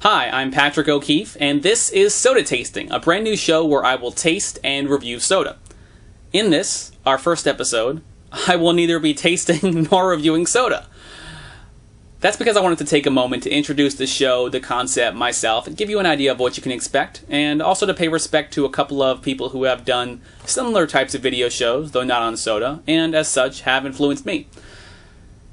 Hi, I'm Patrick O'Keefe, and this is Soda Tasting, a brand new show where I will taste and review soda. In this, our first episode, I will neither be tasting nor reviewing soda. That's because I wanted to take a moment to introduce the show, the concept, myself, and give you an idea of what you can expect, and also to pay respect to a couple of people who have done similar types of video shows, though not on soda, and as such have influenced me.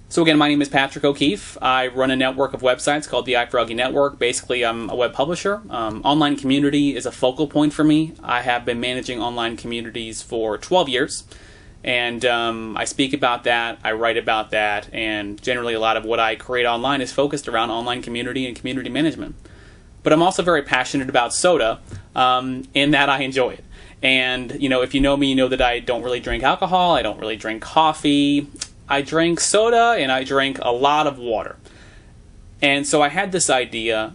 So again, my name is Patrick O'Keefe. I run a network of websites called the iFroggy Network. Basically, I'm a web publisher. Online community is a focal point for me. I have been managing online communities for 12 years. And I speak about that, I write about that, and generally a lot of what I create online is focused around online community and community management. But I'm also very passionate about soda, in that I enjoy it. And, if you know me, you know that I don't really drink alcohol, I don't really drink coffee. I drink soda, and I drink a lot of water. And so I had this idea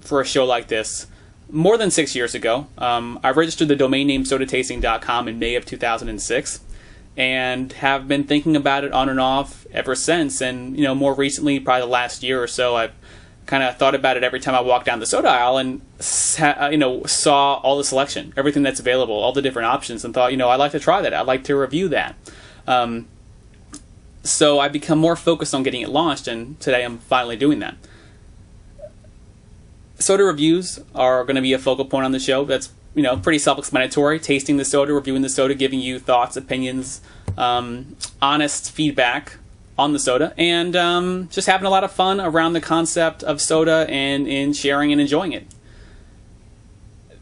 for a show like this more than 6 years ago. I registered the domain name sodatasting.com in May of 2006, and have been thinking about it on and off ever since. And, more recently, probably the last year or so, I've kind of thought about it every time I walk down the soda aisle and, saw all the selection, everything that's available, all the different options, and thought, I'd like to try that. I'd like to review that. So I become more focused on getting it launched, and today I'm finally doing that. Soda reviews are going to be a focal point on the show. That's, pretty self-explanatory. Tasting the soda, reviewing the soda, giving you thoughts, opinions, honest feedback on the soda, and just having a lot of fun around the concept of soda and in sharing and enjoying it.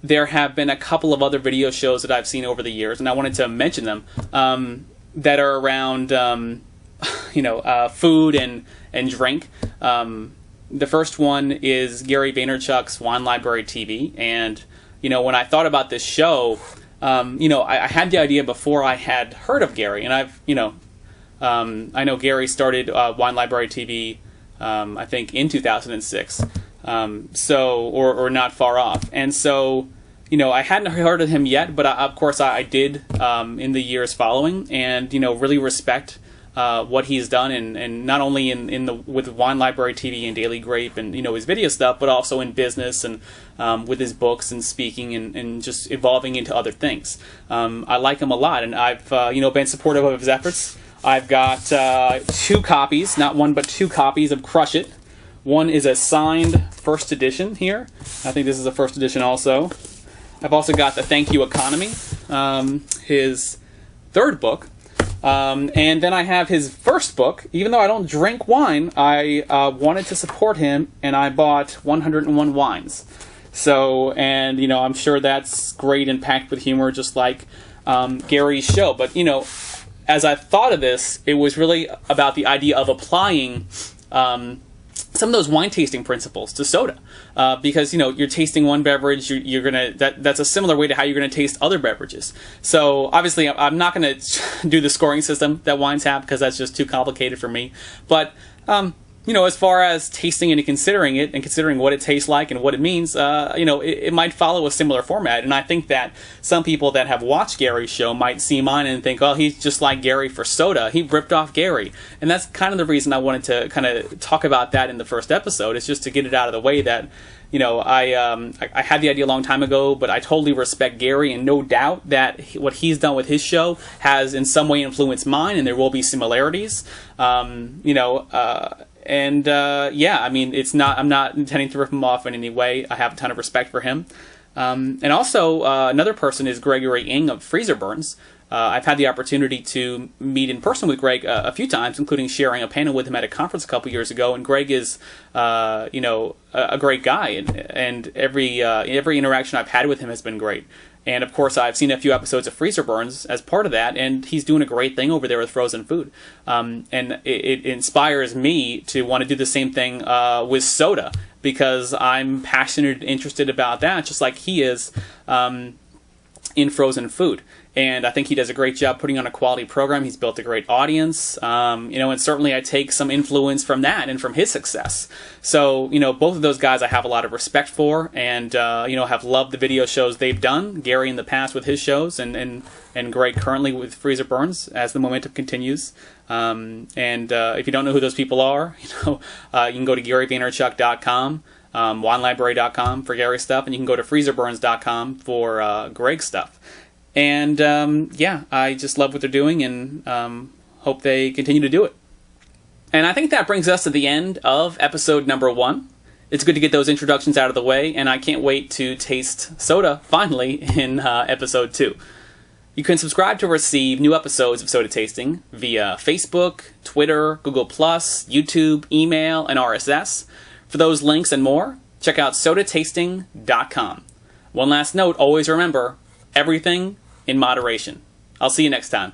There have been a couple of other video shows that I've seen over the years, and I wanted to mention them, that are around food and drink. The first one is Gary Vaynerchuk's Wine Library TV, and when I thought about this show, I had the idea before I had heard of Gary, and I know Gary started Wine Library TV, I think in 2006, or not far off, and so I hadn't heard of him yet, but of course I did in the years following, and really respect what he's done, and not only with Wine Library TV and Daily Grape and his video stuff, but also in business and with his books and speaking and just evolving into other things. I like him a lot, and I've been supportive of his efforts. I've got 2 copies, not one but 2 copies of Crush It. One is a signed first edition here. I think this is a first edition also. I've also got the Thank You Economy, his 3rd book. And then I have his first book. Even though I don't drink wine, I wanted to support him, and I bought 101 Wines. So, and I'm sure that's great and packed with humor, just like Gary's show. But as I thought of this, it was really about the idea of applying some of those wine tasting principles to soda, because you're tasting one beverage, you're gonna that's a similar way to how you're gonna taste other beverages. So obviously, I'm not gonna do the scoring system that wines have, because that's just too complicated for me. But as far as tasting it and considering what it tastes like and what it means, it might follow a similar format. And I think that some people that have watched Gary's show might see mine and think, well, he's just like Gary for soda. He ripped off Gary. And that's kind of the reason I wanted to kind of talk about that in the first episode, is just to get it out of the way that, I had the idea a long time ago, but I totally respect Gary, and no doubt that what he's done with his show has in some way influenced mine, and there will be similarities. I'm not intending to rip him off in any way. I have a ton of respect for him. And also, another person is Gregory of Freezer Burns. I've had the opportunity to meet in person with Greg a few times, including sharing a panel with him at a conference a couple years ago. And Greg is, a great guy, and every interaction I've had with him has been great. And of course, I've seen a few episodes of Freezer Burns as part of that, and he's doing a great thing over there with frozen food. And it inspires me to want to do the same thing with soda, because I'm passionate and interested about that, just like he is in frozen food. And I think he does a great job putting on a quality program. He's built a great audience, and certainly I take some influence from that and from his success. So, both of those guys I have a lot of respect for, and, have loved the video shows they've done. Gary in the past with his shows, and Greg currently with Freezer Burns as the momentum continues. If you don't know who those people are, you can go to GaryVaynerchuk.com. winelibrary.com for Gary's stuff, and you can go to freezerburns.com for Greg's stuff. And yeah, I just love what they're doing, and hope they continue to do it. And I think that brings us to the end of episode number 1. It's good to get those introductions out of the way, and I can't wait to taste soda, finally, in episode 2. You can subscribe to receive new episodes of Soda Tasting via Facebook, Twitter, Google+, YouTube, email, and RSS. For those links and more, check out sodatasting.com. One last note, always remember, everything in moderation. I'll see you next time.